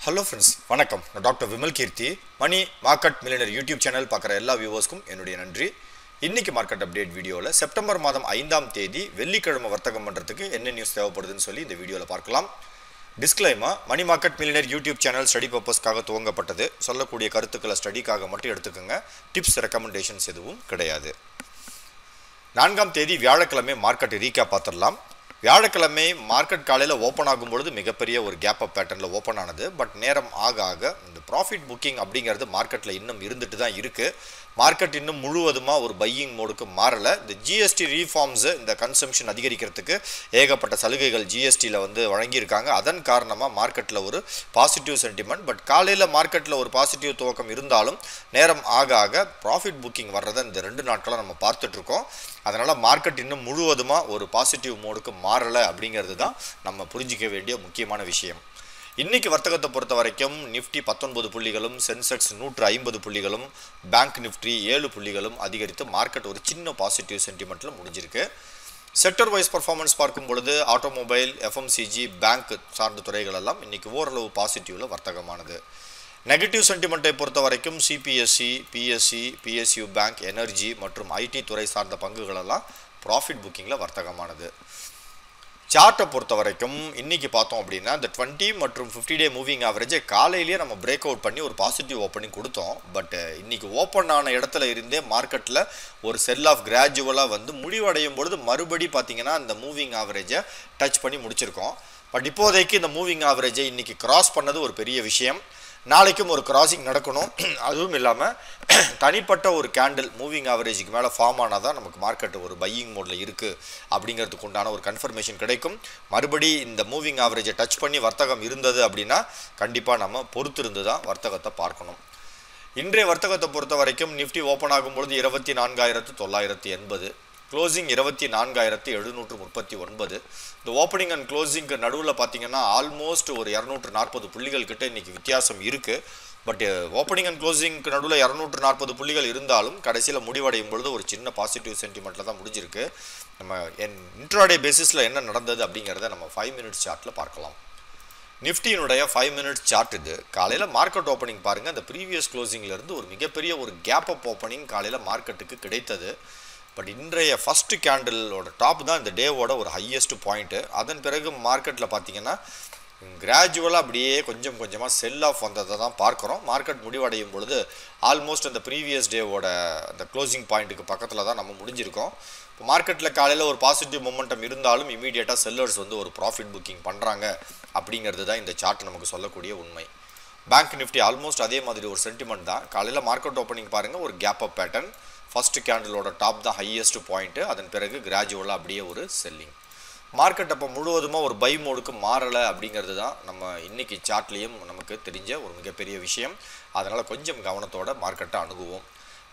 Hello friends, வணக்கம். நான் doctor Vimal Keerthi. Money market millionaire YouTube channel பார்க்குற எல்லா வியூவர்ஸ்க்கும் என்னுடைய நன்றி. இன்னைக்கு மார்க்கெட் அப்டேட் வீடியோவில் செப்டம்பர் மாதம் 5ஆம் தேதி வெள்ளிக்கிழமை வர்த்தகம் பண்ணுறதுக்கு என்ன நியூஸ் தேவைப்படுதுன்னு சொல்லி இந்த வீடியோவில் பார்க்கலாம். Disclaimer: money market millionaire YouTube channel study பர்பஸ்க்காக துவங்கப்பட்டது. சொல்லக்கூடிய கருத்துக்களை ஸ்டடிக்காக மட்டும் எடுத்துக்கோங்க. டிப்ஸ் ரெக்கமெண்டேஷன்ஸ் எதுவும் கிடையாது. 4ஆம் தேதி வியாழக்கிழமை மார்க்கெட் ரீகேப் பார்த்துடலாம். வியாழக்கிழமை மார்க்கெட் காலையில் ஓப்பன் ஆகும்பொழுது மிகப்பெரிய ஒரு கேப் அப் பேட்டர்னில் ஓப்பன் ஆனது. பட் நேரம் ஆக ஆக இந்த ப்ராஃபிட் புக்கிங் அப்படிங்கிறது மார்க்கெட்டில் இன்னும் இருந்துட்டு தான் இருக்குது. மார்க்கெட் இன்னும் முழுவதுமாக ஒரு பையிங் மோடுக்கு மாறலை. இந்த ஜிஎஸ்டி ரீஃபார்ம்ஸு, இந்த கன்சம்ஷன் அதிகரிக்கிறதுக்கு ஏகப்பட்ட சலுகைகள் ஜிஎஸ்டியில் வழங்கியிருக்காங்க. அதன் காரணமாக மார்க்கெட்டில் ஒரு பாசிட்டிவ் சென்டிமெண்ட். பட் காலையில் மார்க்கெட்டில் ஒரு பாசிட்டிவ் துவக்கம் இருந்தாலும் நேரம் ஆக ஆக ப்ராஃபிட் புக்கிங் வர்றதை இந்த 2 நாட்களாக நம்ம பார்த்துட்ருக்கோம். அதனால் மார்க்கெட் இன்னும் முழுவதுமாக ஒரு பாசிட்டிவ் மோடுக்கு மாறலை அப்படிங்கிறது தான் நம்ம புரிஞ்சிக்க வேண்டிய முக்கியமான விஷயம். இன்றைக்கி வர்த்தகத்தை பொறுத்த வரைக்கும் நிஃப்டி 19 புள்ளிகளும், சென்செக்ஸ் 150 புள்ளிகளும், பேங்க் நிஃப்டி 7 புள்ளிகளும் அதிகரித்து மார்க்கெட் ஒரு சின்ன பாசிட்டிவ் சென்டிமெண்ட்டில் முடிஞ்சிருக்கு. செக்டர் வைஸ் பர்ஃபார்மன்ஸ் பார்க்கும் பொழுது ஆட்டோமொபைல், எஃப்எம்சிஜி, பேங்க் சார்ந்த துறைகள் எல்லாம் இன்றைக்கி ஓரளவு பாசிட்டிவில் வர்த்தகமானது. நெகட்டிவ் சென்டிமெண்ட்டை பொறுத்த வரைக்கும் CBSE, BSc, PSU bank, energy மற்றும் ஐடி துறை சார்ந்த பங்குகளெல்லாம் ப்ராஃபிட் புக்கிங்கில் வர்த்தகமானது. சார்ட்டை பொறுத்த வரைக்கும் இன்றைக்கி பார்த்தோம் அப்படின்னா இந்த 20 மற்றும் 50 டே மூவிங் ஆவரேஜை காலையிலேயே நம்ம பிரேக் அவுட் பண்ணி ஒரு பாசிட்டிவ் ஓப்பனிங் கொடுத்தோம். பட் இன்றைக்கி ஓப்பன் ஆன இடத்துல இருந்தே மார்க்கெட்டில் ஒரு செல் ஆஃப் கிராஜுவலாக முடிவடையும் பொழுது மறுபடி பார்த்திங்கன்னா இந்த மூவிங் ஆவரேஜை டச் பண்ணி முடிச்சிருக்கோம். பட் இப்போதைக்கு இந்த மூவிங் ஆவரேஜை இன்றைக்கி கிராஸ் பண்ணது ஒரு பெரிய விஷயம். நாளைக்கும் ஒரு கிராசிங் நடக்கணும். அதுவும் இல்லாமல் தனிப்பட்ட ஒரு கேண்டில் மூவிங் ஆவரேஜுக்கு மேலே ஃபார்ம் ஆனால் தான் நமக்கு மார்க்கெட் ஒரு பையிங் மோடில் இருக்குது அப்படிங்கிறதுக்கு உண்டான ஒரு கன்ஃபர்மேஷன் கிடைக்கும். மறுபடி இந்த மூவிங் ஆவரேஜை டச் பண்ணி வர்த்தகம் இருந்தது அப்படின்னா கண்டிப்பாக நம்ம பொறுத்திருந்து தான் வர்த்தகத்தை பார்க்கணும். இன்றைய வர்த்தகத்தை பொறுத்த வரைக்கும் நிஃப்டி ஓப்பன் ஆகும்பொழுது 24,980, க்ளோசிங் 24,739. இந்த ஓப்பனிங் அண்ட் க்ளோசிங்க்கு நடுவில் பார்த்தீங்கன்னா ஆல்மோஸ்ட் ஒரு 240 புள்ளிகள் கிட்ட இன்றைக்கி வித்தியாசம் இருக்குது. பட் ஓப்பனிங் அண்ட் க்ளோசிங்க்கு நடுவில் 240 புள்ளிகள் இருந்தாலும் கடைசியில் முடிவடையும் பொழுது ஒரு சின்ன பாசிட்டிவ் சென்டிமெண்ட்டில் தான் முடிஞ்சிருக்கு. நம்ம இன்ட்ராடே பேசிஸில் என்ன நடந்தது அப்படிங்கிறத நம்ம 5 மினிட்ஸ் சார்ட்டில் பார்க்கலாம். நிஃப்டியினுடைய 5 மினிட்ஸ் சார்ட் இது. காலையில் மார்க்கெட் ஓப்பனிங் பாருங்கள். அந்த ப்ரீவியஸ் க்ளோசிங்லேருந்து ஒரு மிகப்பெரிய ஒரு கேப் அப் ஓப்பனிங் காலையில் மார்க்கெட்டுக்கு கிடைத்தது. பட் இன்றைய ஃபஸ்ட்டு கேண்டிலோட டாப் தான் இந்த டேவோட ஒரு ஹையஸ்ட் பாயிண்ட்டு. அதன் பிறகு மார்க்கெட்டில் பார்த்தீங்கன்னா கிராஜுவலாக அப்படியே கொஞ்சம் கொஞ்சமாக செல் ஆஃப் வந்ததை தான் பார்க்குறோம். மார்க்கெட் முடிவடையும் பொழுது ஆல்மோஸ்ட் அந்த ப்ரீவியஸ் டேவோட அந்த க்ளோசிங் பாயிண்ட்டுக்கு பக்கத்தில் தான் நம்ம முடிஞ்சிருக்கோம். இப்போ மார்க்கெட்டில் காலையில் ஒரு பாசிட்டிவ் மொமெண்டம் இருந்தாலும் இமீடியட்டாக செல்லர்ஸ் ஒரு ப்ராஃபிட் புக்கிங் பண்ணுறாங்க அப்படிங்கிறது தான் இந்த சார்ட் நமக்கு சொல்லக்கூடிய உண்மை. பேங்க் நிஃப்டி ஆல்மோஸ்ட் அதே மாதிரி ஒரு சென்டிமெண்ட் தான். காலையில் மார்க்கெட் ஓப்பனிங் பாருங்கள், ஒரு கேப் அப் பேட்டர்ன். ஃபஸ்ட்டு கேண்டிலோட டாப் தான் ஹையஸ்ட் பாயிண்ட்டு. அதன் பிறகு கிராஜுவலாக அப்படியே ஒரு செல்லிங். மார்க்கெட் அப்போ முழுவதுமாக ஒரு பை மோடுக்கு மாறலை அப்படிங்கிறது தான் நம்ம இன்றைக்கி சார்ட்லேயும் நமக்கு தெரிஞ்ச ஒரு மிகப்பெரிய விஷயம். அதனால் கொஞ்சம் கவனத்தோட மார்க்கெட்டை அணுகுவோம்.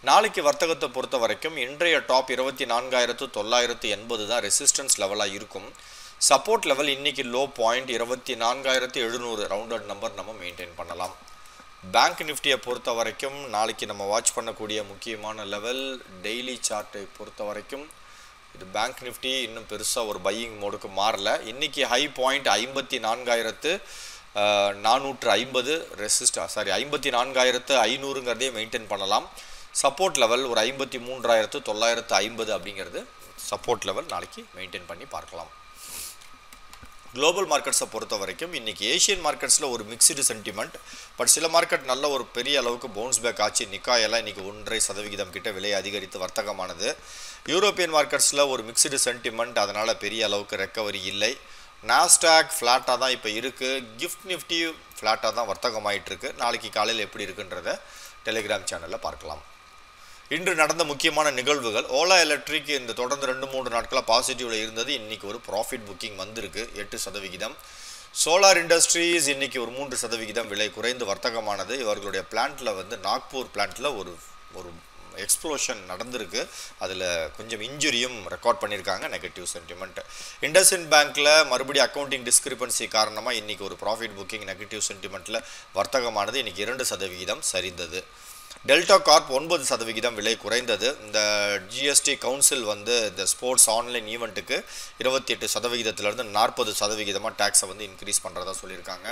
நாளைக்கு வர்த்தகத்தை பொறுத்த வரைக்கும் இன்றைய டாப் 24,980 தான் ரெசிஸ்டன்ஸ் லெவலாக இருக்கும். சப்போர்ட் லெவல் இன்றைக்கி லோ பாயிண்ட் 24,700 ரவுண்டட் நம்பர் நம்ம மெயின்டைன் பண்ணலாம். பேங்க் நிஃப்டியை பொறுத்த வரைக்கும் நாளைக்கு நம்ம வாட்ச் பண்ணக்கூடிய முக்கியமான லெவல் டெய்லி சார்ட்டை பொறுத்த வரைக்கும் இது பேங்க் நிஃப்டி இன்னும் பெருசாக ஒரு பையிங் மோடுக்கு மாறலை. இன்றைக்கி ஹை பாயிண்ட் 54,450 54,500ங்கிறதே மெயின்டைன் பண்ணலாம். சப்போர்ட் லெவல் ஒரு 53,950 அப்படிங்கிறது சப்போர்ட் லெவல் நாளைக்கு மெயின்டைன் பண்ணி பார்க்கலாம். குளோபல் மார்க்கெட்ஸை பொறுத்த வரைக்கும் இன்றைக்கி ஏஷியன் மார்க்கெட்ஸில் ஒரு மிக்சடு சென்டிமெண்ட். பட் சில மார்க்கெட் நல்ல ஒரு பெரிய அளவுக்கு பவுன்ஸ் பேக் ஆச்சு. நிக்காயெல்லாம் இன்றைக்கி 1.5% கிட்ட விலை அதிகரித்து வர்த்தகமானது. யூரோப்பியன் மார்க்கெட்ஸில் ஒரு மிக்சடு சென்டிமெண்ட். அதனால் பெரிய அளவுக்கு ரெக்கவரி இல்லை. நாஸ்டாக் ஃப்ளாட்டாக தான் இப்போ இருக்குது. கிஃப்ட் நிஃப்டி ஃப்ளாட்டாக தான் வர்த்தகமாயிட்டிருக்கு. நாளைக்கு காலையில் எப்படி இருக்குன்றத டெலிகிராம் சேனலில் பார்க்கலாம். இன்று நடந்த முக்கியமான நிகழ்வுகள்: ஓலா எலக்ட்ரிக் இந்த தொடர்ந்து 2-3 நாட்களாக பாசிட்டிவில் இருந்தது. இன்றைக்கி ஒரு ப்ராஃபிட் புக்கிங் வந்திருக்கு 8%. சோலார் இண்டஸ்ட்ரீஸ் இன்றைக்கி ஒரு 3% விலை குறைந்து வர்த்தகமானது. இவர்களுடைய பிளான்ட்டில் நாக்பூர் பிளான்ட்டில் ஒரு எக்ஸ்ப்ளோஷன் நடந்திருக்கு. அதில் கொஞ்சம் இன்ஜுரியும் ரெக்கார்ட் பண்ணியிருக்காங்க. Negative sentiment. இண்டஸ்இண்ட் பேங்க்கில் மறுபடியும் அக்கௌண்டிங் டிஸ்கிரிபன்சி காரணமாக இன்றைக்கி ஒரு ப்ராஃபிட் புக்கிங் நெகட்டிவ் சென்டிமெண்ட்டில் வர்த்தகமானது. இன்றைக்கி 2% சரிந்தது. டெல்டா கார்ப் 9% விலை குறைந்தது. இந்த ஜிஎஸ்டி கவுன்சில் இந்த ஸ்போர்ட்ஸ் ஆன்லைன் ஈவெண்ட்டுக்கு 28%லேருந்து 40% டேக்ஸை இன்க்ரீஸ் பண்ணுறதா சொல்லியிருக்காங்க.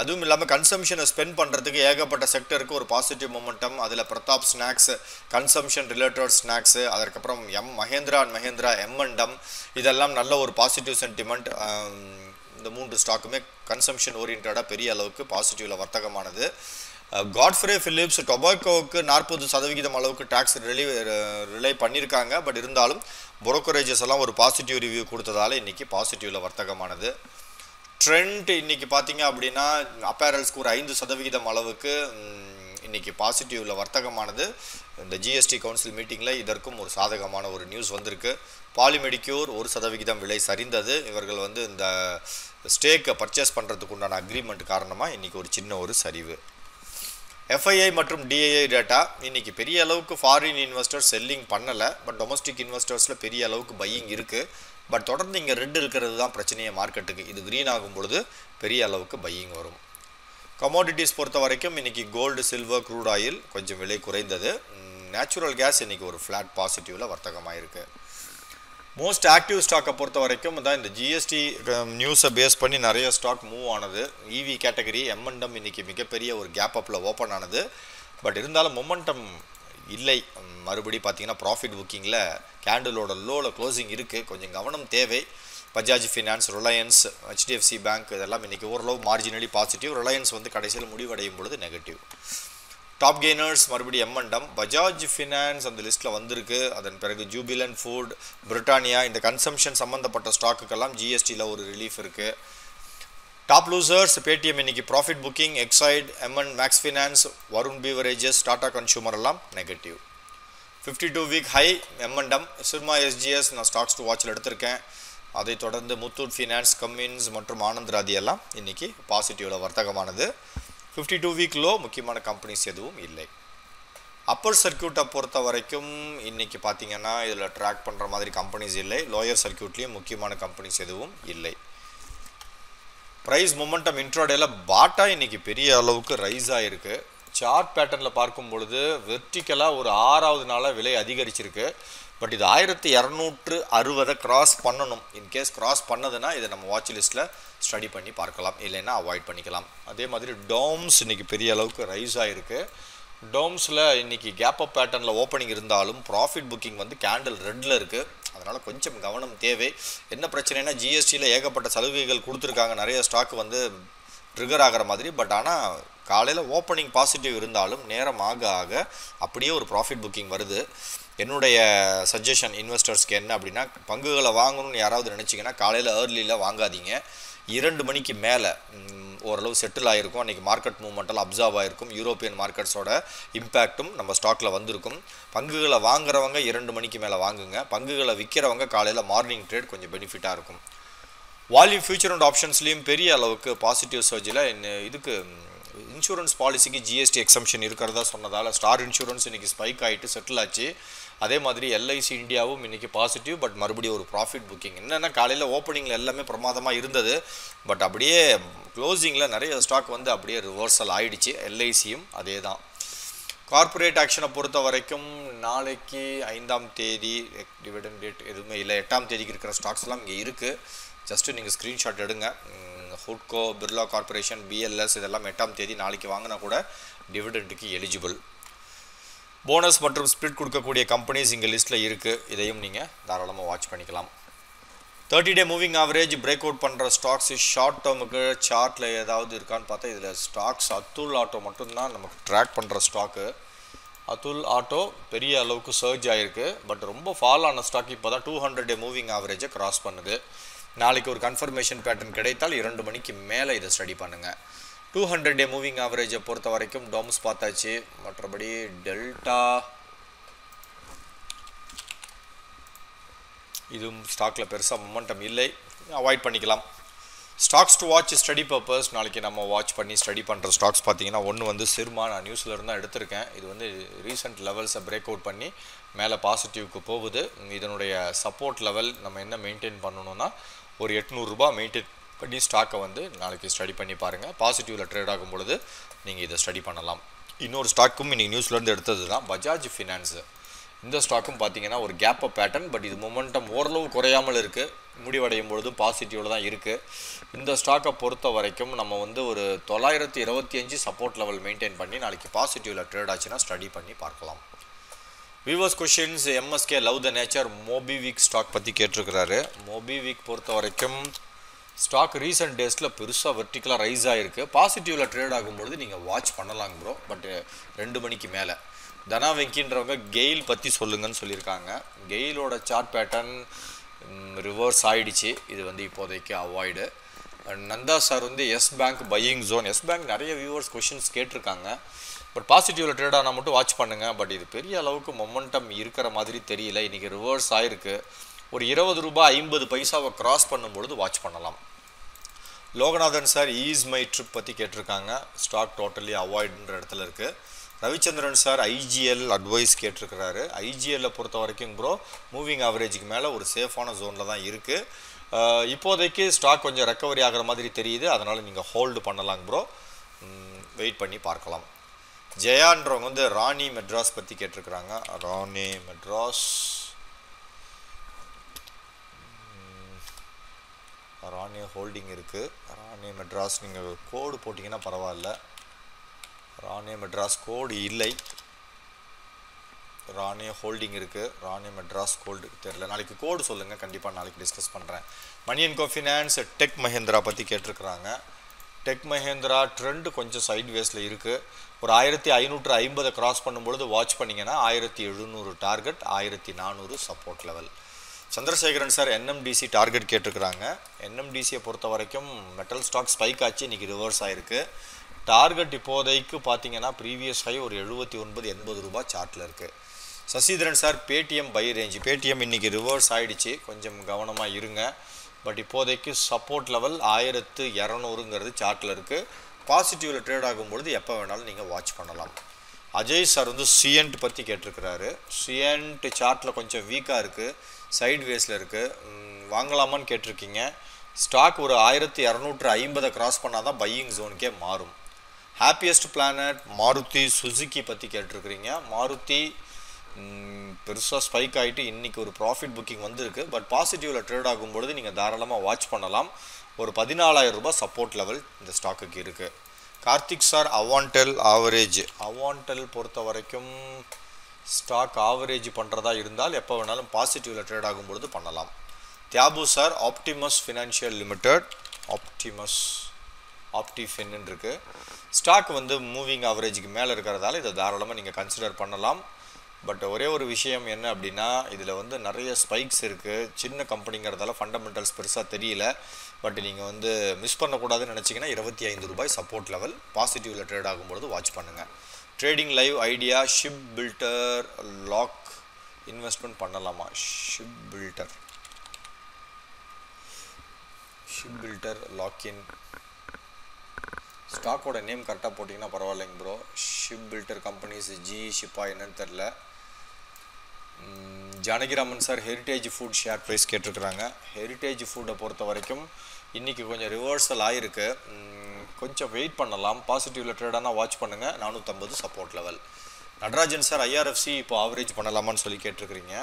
அதுவும் இல்லாமல் கன்சம்ஷனை ஸ்பெண்ட் பண்ணுறதுக்கு ஏகப்பட்ட செக்டருக்கு ஒரு பாசிட்டிவ் மொமெண்டம். அதில் Pratap snacks, consumption related snacks, அதற்கப்புறம் மஹேந்திரா அண்ட் மஹேந்திரா M&M, இதெல்லாம் நல்ல ஒரு பாசிட்டிவ் சென்டிமெண்ட். இந்த 3 ஸ்டாக்குமே கன்சம்ஷன் ஓரியன்டாக பெரிய அளவுக்கு பாசிட்டிவில் வர்த்தகமானது. காட்ஃப்ரே ஃபிலிப்ஸ் டொபாக்கோவுக்கு 40% அளவுக்கு டேக்ஸ் ரிலே பண்ணியிருக்காங்க. பட் இருந்தாலும் புரோக்கரேஜஸ் எல்லாம் ஒரு பாசிட்டிவ் ரிவ்யூ கொடுத்ததால இன்றைக்கி பாசிட்டிவில் வர்த்தகமானது. ட்ரெண்ட் இன்றைக்கி பார்த்தீங்க அப்படின்னா அப்பேரல்ஸ்க்கு ஒரு 5% அளவுக்கு இன்றைக்கி பாசிட்டிவில் வர்த்தகமானது. இந்த GST கவுன்சில் மீட்டிங்கில் இதற்கும் ஒரு சாதகமான ஒரு நியூஸ் வந்திருக்கு. பாலிமெடிக்யூர் 1% விலை சரிந்தது. இவர்கள் வந்து இந்த ஸ்டேக்கை பர்ச்சேஸ் பண்ணுறதுக்கு உண்டான அக்ரிமெண்ட் காரணமாக இன்றைக்கி ஒரு சின்ன ஒரு சரிவு. FII மற்றும் DII டேட்டா இன்றைக்கி பெரிய அளவுக்கு ஃபாரின் இன்வெஸ்டர்ஸ் செல்லிங் பண்ணலை. பட் டொமஸ்டிக் இன்வெஸ்டர்ஸில் பெரிய அளவுக்கு பையிங் இருக்குது. பட் தொடர்ந்து இங்கே ரெட் இருக்கிறது தான் பிரச்சனையே மார்க்கெட்டுக்கு. இது க்ரீன் ஆகும் பொழுது பெரிய அளவுக்கு பையிங் வரும். கமோடிட்டிஸ் பொறுத்த வரைக்கும் இன்றைக்கி கோல்டு, சில்வர், க்ரூட் ஆயில் கொஞ்சம் விலை குறைந்தது. நேச்சுரல் கேஸ் இன்றைக்கி ஒரு ஃப்ளாட் பாசிட்டிவில் வர்த்தகமாயிருக்கு. மோஸ்ட் ஆக்டிவ் ஸ்டாக்கை பொறுத்த வரைக்கும் தான் இந்த GST நியூஸை பேஸ் பண்ணி நிறைய ஸ்டாக் மூவ் ஆனது. EV கேட்டகரி M&M இன்றைக்கி மிகப்பெரிய ஒரு கேப் அப்பில் ஓப்பன் ஆனது. பட் இருந்தாலும் மொமெண்டம் இல்லை. மறுபடி பார்த்திங்கன்னா ப்ராஃபிட் புக்கிங்கில் கேண்டிலோட லோவில் க்ளோசிங் இருக்குது. கொஞ்சம் கவனம் தேவை. Bajaj finance, Reliance, HDFC bank இதெல்லாம் இன்றைக்கி ஓரளவு மார்ஜினலி பாசிட்டிவ். ரிலையன்ஸ் வந்து கடைசியில் முடிவடையும் பொழுது நெகட்டிவ். டாப் கெய்னர்ஸ் மறுபடியும் M&M, பஜாஜ் ஃபினான்ஸ் அந்த லிஸ்ட்டில் வந்திருக்கு. அதன் பிறகு ஜூபிலண்ட் ஃபுட், பிரிட்டானியா, இந்த கன்சம்ஷன் சம்மந்தப்பட்ட ஸ்டாக்குக்கெல்லாம் GSTயில் ஒரு ரிலீஃப் இருக்குது. டாப் லூசர்ஸ் பேடிஎம் இன்றைக்கி profit booking, Exide, Max Finance, Varun beverages, Tata consumer எல்லாம் negative. 52 week high M&M, Syrma SGS நான் ஸ்டாக்ஸ் டு வாட்சில் எடுத்திருக்கேன். அதை தொடர்ந்து முத்தூட் ஃபினான்ஸ், கம்மின்ஸ் மற்றும் ஆனந்த் ராதி எல்லாம் இன்றைக்கி பாசிட்டிவில் வர்த்தகமானது. 52 வீக் லோ முக்கியமான கம்பெனிஸ் எதுவும் இல்லை. அப்பர் சர்க்கியூட்டை பொறுத்த வரைக்கும் இன்றைக்கி பார்த்திங்கன்னா இதில் ட்ராக் பண்ணுற மாதிரி கம்பெனிஸ் இல்லை. லோயர் சர்க்கியூட்லேயும் முக்கியமான கம்பெனிஸ் எதுவும் இல்லை. ப்ரைஸ் மொமெண்டம் இன்ட்ராடேல பாட்டா இன்றைக்கி பெரிய அளவுக்கு ரைஸ் ஆகிருக்கு. சார்ட் பேட்டர்னில் பார்க்கும் பொழுது வெர்டிக்கலாக ஒரு 6வது நாளாக விலை அதிகரிச்சிருக்கு. பட் இது 1260 கிராஸ் பண்ணணும். இன்கேஸ் கிராஸ் பண்ணதுன்னா இதை நம்ம வாட்ச் லிஸ்ட்டில் ஸ்டடி பண்ணி பார்க்கலாம், இல்லைன்னா அவாய்ட் பண்ணிக்கலாம். அதே மாதிரி டோம்ஸ் இன்றைக்கி பெரிய அளவுக்கு ரைஸ் ஆகிருக்கு. டோம்ஸில் இன்றைக்கி கேப் அப் பேட்டர்னில் ஓப்பனிங் இருந்தாலும் ப்ராஃபிட் புக்கிங் வந்து கேண்டில் ரெட்டில் இருக்குது. அதனால் கொஞ்சம் கவனம் தேவை. என்ன பிரச்சனைனா GSTயில் ஏகப்பட்ட சலுகைகள் கொடுத்துருக்காங்க. நிறைய ஸ்டாக் வந்து ட்ரிகர் ஆகிற மாதிரி. பட் ஆனால் காலையில் ஓப்பனிங் பாசிட்டிவ் இருந்தாலும் நேரம் ஆக ஆக அப்படியே ஒரு ப்ராஃபிட் புக்கிங் வருது. என்னுடைய சஜஷன் இன்வெஸ்டர்ஸ்க்கு என்ன அப்படின்னா, பங்குகளை வாங்கணும்னு யாராவது நினச்சிங்கன்னா காலையில் ஏர்லியில் வாங்காதீங்க. 2 மணிக்கு மேலே ஓரளவு செட்டில் ஆகிருக்கும். அன்றைக்கி மார்க்கெட் மூவ்மெண்ட்டெல்லாம் அப்சர்வ் ஆகிருக்கும். யூரோப்பியன் மார்க்கெட்ஸோட இம்பேக்டும் நம்ம ஸ்டாக்கில் வந்திருக்கும். பங்குகளை வாங்குறவங்க 2 மணிக்கு மேலே வாங்குங்க. பங்குகளை விற்கிறவங்க காலையில் மார்னிங் ட்ரேட் கொஞ்சம் பெனிஃபிட்டாக இருக்கும். வால்யூம் ஃபியூச்சர் அண்ட் ஆப்ஷன்ஸ்லேயும் பெரிய அளவுக்கு பாசிட்டிவ் சர்ஜில் இதுக்கு இன்சூரன்ஸ் பாலிசிக்கு GST எக்ஸம்ஷன் இருக்கிறதா சொன்னதால் ஸ்டார் இன்சூரன்ஸ் இன்றைக்கி ஸ்பைக் ஆகிட்டு செட்டில் ஆச்சு. அதே மாதிரி LIC இந்தியாவும் இன்றைக்கி பாசிட்டிவ். பட் மறுபடியும் ஒரு ப்ராஃபிட் புக்கிங். என்னென்னா காலையில் ஓப்பனிங்கில் எல்லாமே பிரமாதமாக இருந்தது. பட் அப்படியே க்ளோசிங்கில் நிறைய ஸ்டாக் வந்து அப்படியே ரிவர்சல் ஆகிடுச்சு. LICயும் அதே தான். கார்ப்பரேட் ஆக்ஷனை பொறுத்த வரைக்கும் நாளைக்கு 5ஆம் தேதி டிவிடெண்ட் டேட் எதுவுமே இல்லை. 8ஆம் தேதிக்கு இருக்கிற ஸ்டாக்ஸ்லாம் இங்கே இருக்குது. ஜஸ்ட்டு நீங்கள் ஸ்க்ரீன்ஷாட் எடுங்க. ஹுட்கோ, பிர்லா கார்பரேஷன், BLS இதெல்லாம் 8ஆம் தேதி நாளைக்கு வாங்கினா கூட டிவிடெண்ட்டுக்கு எலிஜிபிள். போனஸ் மற்றும் ஸ்பிரிட் கொடுக்கக்கூடிய கம்பெனிஸ் இங்கே லிஸ்ட்டில் இருக்குது. இதையும் நீங்கள் தாராளமாக வாட்ச் பண்ணிக்கலாம். 30-day moving average break out பண்ணுற ஸ்டாக்ஸ் ஷார்ட் டேர்முக்கு சார்ட்டில் ஏதாவது இருக்கான்னு பார்த்தா இதில் ஸ்டாக்ஸ் அத்துல் ஆட்டோ மட்டும்தான் நமக்கு ட்ராக் பண்ணுற ஸ்டாக்கு. அதுல் ஆட்டோ பெரிய அளவுக்கு சர்ஜ் ஆகிருக்கு. பட் ரொம்ப ஃபால் ஆன ஸ்டாக் இப்போ தான் 200-day மூவிங் ஆவரேஜை கிராஸ் பண்ணுது. நாளைக்கு ஒரு கன்ஃபர்மேஷன் பேட்டர்ன் கிடைத்தால் 2 மணிக்கு மேலே இதை ஸ்டடி பண்ணுங்கள். 200-day மூவிங் ஆவரேஜை பொறுத்த வரைக்கும் டோம்ஸ் பார்த்தாச்சு. மற்றபடி டெல்டா இதுவும் ஸ்டாக்கில் பெருசாக மொமெண்டம் இல்லை, அவாய்ட் பண்ணிக்கலாம். Stocks to watch study purpose நாளைக்கு நம்ம வாட்ச் பண்ணி ஸ்டடி பண்ணுற ஸ்டாக்ஸ் பார்த்தீங்கன்னா ஒன்று வந்து சிர்மா, நான் நியூஸில் இருந்தால் எடுத்திருக்கேன். இது வந்து ரீசெண்ட் லெவல்ஸை பிரேக் அவுட் பண்ணி மேலே பாசிட்டிவ்க்கு போகுது. இதனுடைய சப்போர்ட் லெவல் நம்ம என்ன மெயின்டைன் பண்ணணும்னா ஒரு 800 ரூபாய் மெயின்டைன் பண்ணி ஸ்டாக்கை வந்து நாளைக்கு ஸ்டடி பண்ணி பாருங்கள். பாசிட்டிவில் ட்ரேட் ஆகும் பொழுது நீங்கள் இதை ஸ்டடி பண்ணலாம். இன்னொரு ஸ்டாக்கும் இன்றைக்கி நியூஸ்லேருந்து எடுத்தது தான் பஜாஜ் ஃபினான்ஸு. இந்த ஸ்டாக்கும் பார்த்தீங்கன்னா ஒரு கேப் அப் பேட்டர்ன், பட் இது மொமெண்டம் ஓரளவு குறையாமல் இருக்குது, முடிவடையும் பொழுது பாசிட்டிவில் தான் இருக்குது. இந்த ஸ்டாக்கை பொறுத்த வரைக்கும் நம்ம வந்து ஒரு 925 சப்போர்ட் லெவல் மெயின்டைன் பண்ணி நாளைக்கு பாசிட்டிவில் ட்ரேட் ஆச்சுன்னா ஸ்டடி பண்ணி பார்க்கலாம். Viewers questions, MSK love the nature MobiKwik stock பற்றி கேட்டிருக்கிறாரு. மோபிவிக் பொறுத்த வரைக்கும் ஸ்டாக் ரீசெண்ட் டேஸில் பெருசாக வெர்டிக்கலாக ரைஸ் ஆகிருக்கு. பாசிட்டிவில் ட்ரேட் ஆகும்பொழுது நீங்கள் வாட்ச் பண்ணலாங்க ப்ரோ, பட் 2 மணிக்கு மேலே. தனா வெங்கின்றவங்க கெயில் பற்றி சொல்லுங்கன்னு சொல்லியிருக்காங்க. கெயிலோட சார்ட் பேட்டர்ன் ரிவர்ஸ் ஆகிடுச்சு, இது வந்து இப்போதைக்கு அவாய்டு. நந்தா சார் வந்து yes bank buying zone, yes bank நிறைய வியூவர்ஸ் கொஷின்ஸ் கேட்டிருக்காங்க, பட் பாசிட்டிவில் ட்ரேட் ஆனால் மட்டும் வாட்ச் பண்ணுங்கள். பட் இது பெரிய அளவுக்கு மொமெண்டம் இருக்கிற மாதிரி தெரியல, இன்றைக்கி ரிவர்ஸ் ஆகிருக்கு. ஒரு 20 ரூபாய் 50 பைசாவை கிராஸ் பண்ணும்பொழுது வாட்ச் பண்ணலாம். Loganathan sir ease my trip பற்றி கேட்டிருக்காங்க. ஸ்டாக் டோட்டலி அவாய்டுன்ற இடத்துல இருக்குது. ரவிச்சந்திரன் சார் ஐஜிஎல் அட்வைஸ் கேட்டிருக்கிறாரு. ஐஜிஎல்லை பொறுத்த வரைக்கும் ப்ரோ மூவிங் ஆவரேஜுக்கு மேலே ஒரு சேஃபான ஜோனில் தான் இருக்குது. இப்போதைக்கு ஸ்டாக் கொஞ்சம் ரெக்கவரி ஆகிற மாதிரி தெரியுது, அதனால் நீங்கள் ஹோல்டு பண்ணலாங்க ப்ரோ, வெயிட் பண்ணி பார்க்கலாம். ஜெயான்றவங்க வந்து ராணி மெட்ராஸ் பற்றி கேட்டிருக்கிறாங்க. ராணி மெட்ராஸ், ராணி ஹோல்டிங் இருக்குது. ராணி மெட்ராஸ் நீங்கள் கோடு போட்டிங்கன்னா பரவாயில்ல, ராணி மெட்ராஸ் கோடு இல்லை, ராணி ஹோல்டிங் இருக்குது. ராணி மெட்ராஸ் கோல்டு தெரியல, நாளைக்கு கோடு சொல்லுங்கள், கண்டிப்பாக நாளைக்கு டிஸ்கஸ் பண்ணுறேன். Money and co finance Tech Mahindra பற்றி கேட்டிருக்கிறாங்க. டெக் மஹேந்திரா ட்ரெண்டு கொஞ்சம் சைட் வேஸில் இருக்குது. ஒரு 1550 கிராஸ் பண்ணும்பொழுது வாட்ச் பண்ணிங்கன்னா 1700 target, 1400 support level. Chandrasekaran sir NMDC target கேட்டிருக்கிறாங்க. என்எம்டிசியை பொறுத்த வரைக்கும் மெட்டல் ஸ்டாக் ஸ்பைக் ஆச்சு, இன்றைக்கி ரிவர்ஸ் ஆகிருக்கு. டார்கெட் இப்போதைக்கு பார்த்தீங்கன்னா ப்ரீவியஸ் ஹை ஒரு 79-80 ரூபாய் சார்ட்டில் இருக்குது. Sasidharan sir Paytm buy range, Paytm இன்றைக்கி ரிவர்ஸ் ஆகிடுச்சு, கொஞ்சம் கவனமாக இருங்க. பட் இப்போதைக்கு சப்போர்ட் லெவல் 1200ங்கிறது சார்ட்டில் இருக்குது. பாசிட்டிவில் ட்ரேட் ஆகும்பொழுது எப்போ வேணாலும் நீங்கள் வாட்ச் பண்ணலாம். அஜய் சார் வந்து சிஎன்ட் பற்றி கேட்டிருக்கிறாரு. சிஎன்ட் சார்ட்டில் கொஞ்சம் வீக்காக இருக்குது, சைட் வேஸில் இருக்குது, வாங்கலாமான்னு கேட்டிருக்கீங்க. ஸ்டாக் ஒரு 1250 கிராஸ் பண்ணால் தான் பையிங் ஜோனுக்கே மாறும். ஹாப்பியஸ்ட் பிளானட் மாருதி சுசுக்கி பற்றி கேட்டிருக்கிறீங்க. மாருதி பெருசாக ஸ்பைக் ஆகிட்டு இன்றைக்கி ஒரு ப்ராஃபிட் புக்கிங் வந்திருக்கு, பட் பாசிட்டிவில் ட்ரேட் ஆகும்பொழுது நீங்கள் தாராளமாக வாட்ச் பண்ணலாம். ஒரு 14,000 ரூபாய் சப்போர்ட் லெவல் இந்த ஸ்டாக்குக்கு இருக்குது. கார்த்திக் சார் அவான்டெல் ஆவரேஜ், அவான்டெல் பொறுத்த வரைக்கும் ஸ்டாக் ஆவரேஜ் பண்ணுறதா இருந்தால் எப்போ வேணாலும் பாசிட்டிவில் ட்ரேட் ஆகும்பொழுது பண்ணலாம். தியாபு சார் ஆப்டிமஸ் ஃபினான்ஷியல் லிமிடெட், ஆப்டிஃபின்னு இருக்குது. ஸ்டாக் வந்து மூவிங் ஆவரேஜுக்கு மேலே இருக்கிறதால இதை தாராளமாக நீங்கள் கன்சிடர் பண்ணலாம். பட் ஒரே ஒரு விஷயம் என்ன அப்படின்னா, இதில் வந்து நிறைய ஸ்பைக்ஸ் இருக்குது, சின்ன கம்பெனிங்கிறதால ஃபண்டமெண்டல்ஸ் பெருசாக தெரியல. பட் நீங்கள் வந்து மிஸ் பண்ணக்கூடாதுன்னு நினச்சிங்கன்னா 25 ரூபாய் சப்போர்ட் லெவல், பாசிட்டிவில் ட்ரேட் ஆகும்பொழுது வாட்ச் பண்ணுங்கள். Trading live idea ship builder lock investment பண்ணலாமா? ஷிப் பில்டர் லாக்இன் ஸ்டாக்கோட நேம் கரெக்டாக போட்டிங்கன்னா பரவாயில்லைங்க ப்ரோ. ஷிப் பில்டர் கம்பெனிஸ் ஜி ஷிப்பா என்னன்னு தெரில. Janakiraman sir Heritage food share price கேட்டிருக்கிறாங்க. ஹெரிட்டேஜ் ஃபுட்டை பொறுத்த வரைக்கும் இன்றைக்கி கொஞ்சம் ரிவர்சல் ஆகிருக்கு, கொஞ்சம் வெயிட் பண்ணலாம். பாசிட்டிவில் ட்ரேடானா வாட்ச் பண்ணுங்கள். 450 support level. Natarajan sir IRFC இப்போ ஆவரேஜ் பண்ணலாமான்னு சொல்லி கேட்டிருக்கிறீங்க.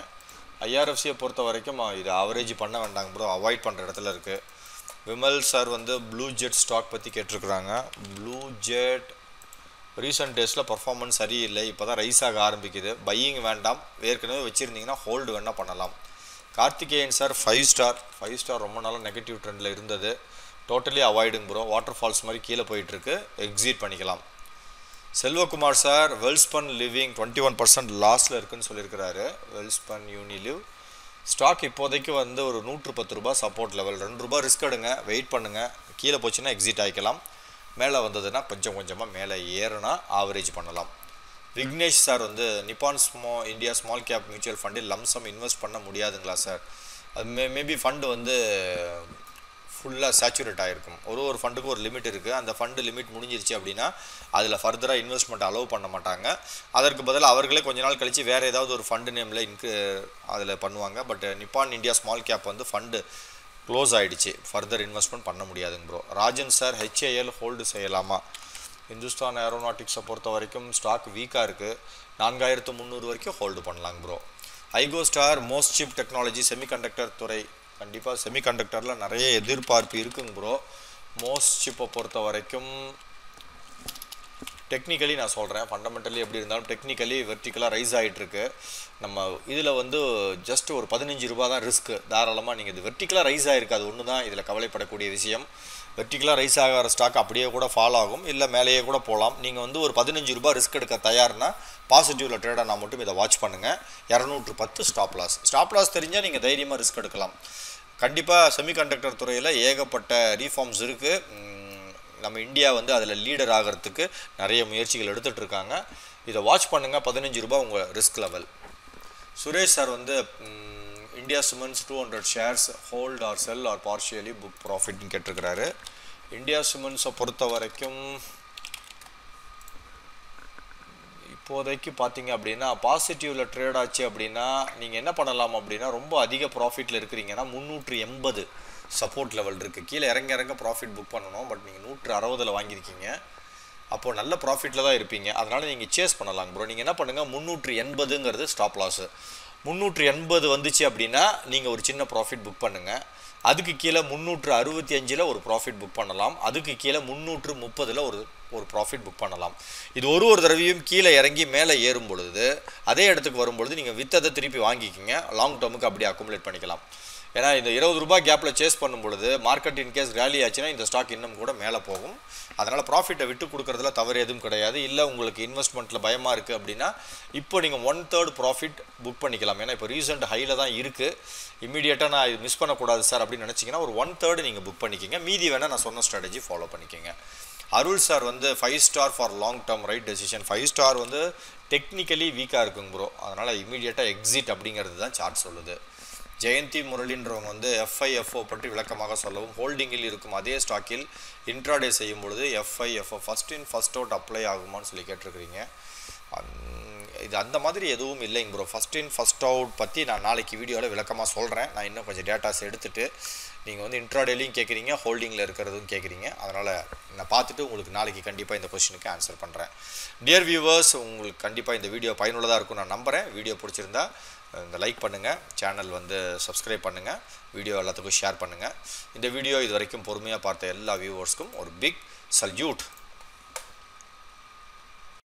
ஐஆர்எஃப்சியை பொறுத்த வரைக்கும் இது ஆவரேஜ் பண்ண வேண்டாங்க ப்ரோ, அவாய்ட் பண்ணுற இடத்துல இருக்குது. விமல் சார் வந்து ப்ளூ ஜெட் ஸ்டாக் பற்றி கேட்டிருக்கிறாங்க. ப்ளூ ஜெட் ரீசெண்ட் டேஸில் பர்ஃபார்மன்ஸ் சரியில்லை, இப்போ தான் ரைஸ் ஆக ஆரம்பிக்குது, பையிங் வேண்டாம், ஏற்கனவே வச்சுருந்தீங்கன்னா ஹோல்டு வேணால் பண்ணலாம். கார்த்திகேயன் சார் 5 ஸ்டார் ரொம்ப நாளாக நெகட்டிவ் ட்ரெண்டில் இருந்தது, டோட்டலி அவாய்டுங்க ப்ரோ, வாட்டர் ஃபால்ஸ் மாதிரி கீழே போயிட்டுருக்கு, எக்ஸிட் பண்ணிக்கலாம். செல்வகுமார் சார் வெல்ஸ்பன் லிவிங் 21% லாஸில் இருக்குதுன்னு சொல்லியிருக்கிறாரு. வெல்ஸ்பன் யூனிலிவ் ஸ்டாக் இப்போதைக்கு வந்து ஒரு 110 ரூபாய் சப்போர்ட் லெவல், 2 ரூபாய் ரிஸ்க் எடுங்க, வெயிட் பண்ணுங்கள், கீழே போச்சுன்னா எக்ஸிட் ஆகிக்கலாம், மேலே வந்ததுன்னா கொஞ்சம் கொஞ்சமாக மேலே ஏறுனா ஆவரேஜ் பண்ணலாம். விக்னேஷ் சார் வந்து நிப்பான் இந்தியா ஸ்மால் கேப் மியூச்சுவல் ஃபண்டில் லம்சம் இன்வெஸ்ட் பண்ண முடியாதுங்களா சார்? அது மேபி ஃபண்டு வந்து ஃபுல்லாக சேச்சுரேட் ஆகிருக்கும். ஒரு ஃபண்டுக்கு ஒரு லிமிட் இருக்குது, அந்த ஃபண்டு லிமிட் முடிஞ்சிருச்சு அப்படின்னா அதில் ஃபர்தராக இன்வெஸ்ட்மெண்ட் அலோவ் பண்ண மாட்டாங்க. அதற்கு பதிலாக அவர்களே கொஞ்ச நாள் கழித்து வேறு ஏதாவது ஒரு ஃபண்டு நேமில் அதில் பண்ணுவாங்க. But Nippon India small cap வந்து ஃபண்டு க்ளோஸ் ஆகிடுச்சு, ஃபர்தர் இன்வெஸ்ட்மெண்ட் பண்ண முடியாதுங்க bro. Rajan sir HAL hold செய்யலாமா? இந்துஸ்தான் ஏரோநாட்டிக்ஸை பொறுத்த வரைக்கும் ஸ்டாக் வீக்காக இருக்குது. 4300 வரைக்கும் ஹோல்டு பண்ணலாங்க ப்ரோ. ஐகோ ஸ்டார் மோஸ்ட் சிப் டெக்னாலஜி செமிகண்டக்டர் துறை, கண்டிப்பாக செமிகண்டக்டரில் நிறைய எதிர்பார்ப்பு இருக்குங்க ப்ரோ. மோஸ்ட் சிப்பை பொறுத்த வரைக்கும் டெக்னிக்கலி நான் சொல்கிறேன், ஃபண்டமெண்டலி எப்படி இருந்தாலும் டெக்னிக்கலி வெர்டிக்கலாக ரைஸ் ஆகிட்டுருக்கு. நம்ம இதில் வந்து ஜஸ்ட் ஒரு 15 ரூபா தான் ரிஸ்க்கு. தாராளமாக நீங்கள் இது வெர்டிக்கலாக ரைஸ் ஆகிருக்கு, அது ஒன்று தான் இதில் கவலைப்படக்கூடிய விஷயம். வெர்டிக்கலாக ரைஸ் ஆகிற ஸ்டாக் அப்படியே கூட ஃபால் ஆகும், இல்லை மேலேயே கூட போகலாம். நீங்கள் வந்து ஒரு 15 ரூபா ரிஸ்க் எடுக்க தயார்னா பாசிட்டிவில் ட்ரேடாக மட்டும் இதை வாட்ச் பண்ணுங்கள். 210 ஸ்டாப் லாஸ். ஸ்டாப் லாஸ் தெரிஞ்சால் நீங்கள் தைரியமாக ரிஸ்க் எடுக்கலாம். கண்டிப்பாக செமிகண்டக்டர் துறையில் ஏகப்பட்ட ரீஃபார்ம்ஸ் இருக்குது. நம்ம இந்தியா வந்து அதில் லீடர் ஆகிறதுக்கு நிறைய முயற்சிகள் எடுத்துகிட்ருக்காங்க. இதை வாட்ச் பண்ணுங்கள். 15 ரூபா உங்கள் ரிஸ்க் லெவல். சுரேஷ் சார் வந்து India Cements 200 shares hold or sell or partially book ப்ராஃபிட்னு கேட்டிருக்கிறாரு. இந்தியா சிமெண்ட்ஸை பொறுத்த வரைக்கும் இப்போதைக்கு பார்த்தீங்க அப்படின்னா பாசிட்டிவில் ட்ரேட் ஆச்சு அப்படின்னா நீங்கள் என்ன பண்ணலாம் அப்படின்னா, ரொம்ப அதிக ப்ராஃபிட்டில் இருக்கிறீங்கன்னா 380 சப்போர்ட் லெவல் இருக்குது. கீழே இறங்க ப்ராஃபிட் புக் பண்ணணும். பட் நீங்கள் 160 வாங்கியிருக்கீங்க, அப்போது நல்ல ப்ராஃபிட்டில் தான் இருப்பீங்க. அதனால் நீங்கள் சேஸ் பண்ணலாம் ப்ரோ. நீங்கள் என்ன பண்ணுங்கள், 380ங்கிறது ஸ்டாப் லாஸு. 380 வந்துச்சு அப்படின்னா நீங்கள் ஒரு சின்ன ப்ராஃபிட் புக் பண்ணுங்கள். அதுக்கு கீழே 365 ஒரு ப்ராஃபிட் புக் பண்ணலாம். அதுக்கு கீழே 330 ஒரு ப்ராஃபிட் புக் பண்ணலாம். இது ஒரு தடவையும் கீழே இறங்கி மேலே ஏறும் பொழுது அதே இடத்துக்கு வரும்பொழுது நீங்கள் வித்ததை திருப்பி வாங்கிக்கிங்க. லாங் டேர்முக்கு அப்படியே அக்குமுலேட் பண்ணிக்கலாம். ஏன்னா இந்த 20 ரூபாய் கேப்பில் சேஸ் பண்ணும் பொழுது மார்க்கெட் இன்கேஸ் ரேலி ஆச்சுன்னா இந்த ஸ்டாக் இன்னும் கூட மேலே போகும். அதனால் ப்ராஃபிட்டை விட்டு கொடுக்குறதுல தவறு எதுவும் கிடையாது. இல்லை உங்களுக்கு இன்வெஸ்ட்மெண்ட்டில் பயமாக இருக்குது அப்படின்னா இப்போ நீங்கள் 1/3 ப்ராஃபிட் புக் பண்ணிக்கலாம். ஏன்னா இப்போ ரீசெண்ட் ஹையில் தான் இருக்குது. இமீடியட்டாக நான் இது மிஸ் பண்ணக்கூடாது சார் அப்படின்னு நினச்சிங்கன்னா ஒரு 1/3 நீங்கள் புக் பண்ணிக்கிங்க. மீதி வேணால் நான் சொன்ன ஸ்ட்ராட்டஜி ஃபாலோ பண்ணிக்கோங்க. அருள் சார் வந்து 5 star for long term right decision. 5 star வந்து டெக்னிக்கலி வீக்காக இருக்குங்க ப்ரோ. அதனால் இமீடியட்டாக எக்ஸிட் அப்படிங்கிறது தான் சார்ட் சொல்லுது. ஜெயந்தி முரளின்றவங்க வந்து எஃப்ஐஎஃப்ஓ பற்றி விளக்கமாக சொல்லவும், ஹோல்டிங்கில் இருக்கும் அதே ஸ்டாக்கில் இன்ட்ராடே செய்யும் பொழுது FIFO first in first out apply ஆகுமான்னு சொல்லி கேட்டிருக்கிறீங்க. இது அந்த மாதிரி எதுவும் இல்லைங்க bro. First in first out பற்றி நான் நாளைக்கு வீடியோவில் விளக்கமாக சொல்கிறேன். நான் இன்னும் கொஞ்சம் டேட்டாஸ் எடுத்துகிட்டு, நீங்கள் வந்து இன்ட்ராடேலையும் கேட்குறீங்க, ஹோல்டிங்கில் இருக்கிறதும் கேட்குறீங்க. அதனால் நான் பார்த்துட்டு உங்களுக்கு நாளைக்கு கண்டிப்பாக இந்த கொஸ்டினுக்கு ஆன்சர் பண்ணுறேன். டியர் வியூவர்ஸ், உங்களுக்கு கண்டிப்பாக இந்த வீடியோ பயனுள்ளதாக இருக்கும் நான் நம்புகிறேன். வீடியோ பிடிச்சிருந்தா இந்த லைக் பண்ணுங்கள், சேனல் வந்து சப்ஸ்கிரைப் பண்ணுங்கள், வீடியோ எல்லாத்துக்கும் ஷேர் பண்ணுங்கள். இந்த வீடியோ இது வரைக்கும் பொறுமையாக பார்த்த எல்லா வியூவர்ஸ்க்கும் ஒரு பிக் சல்யூட்.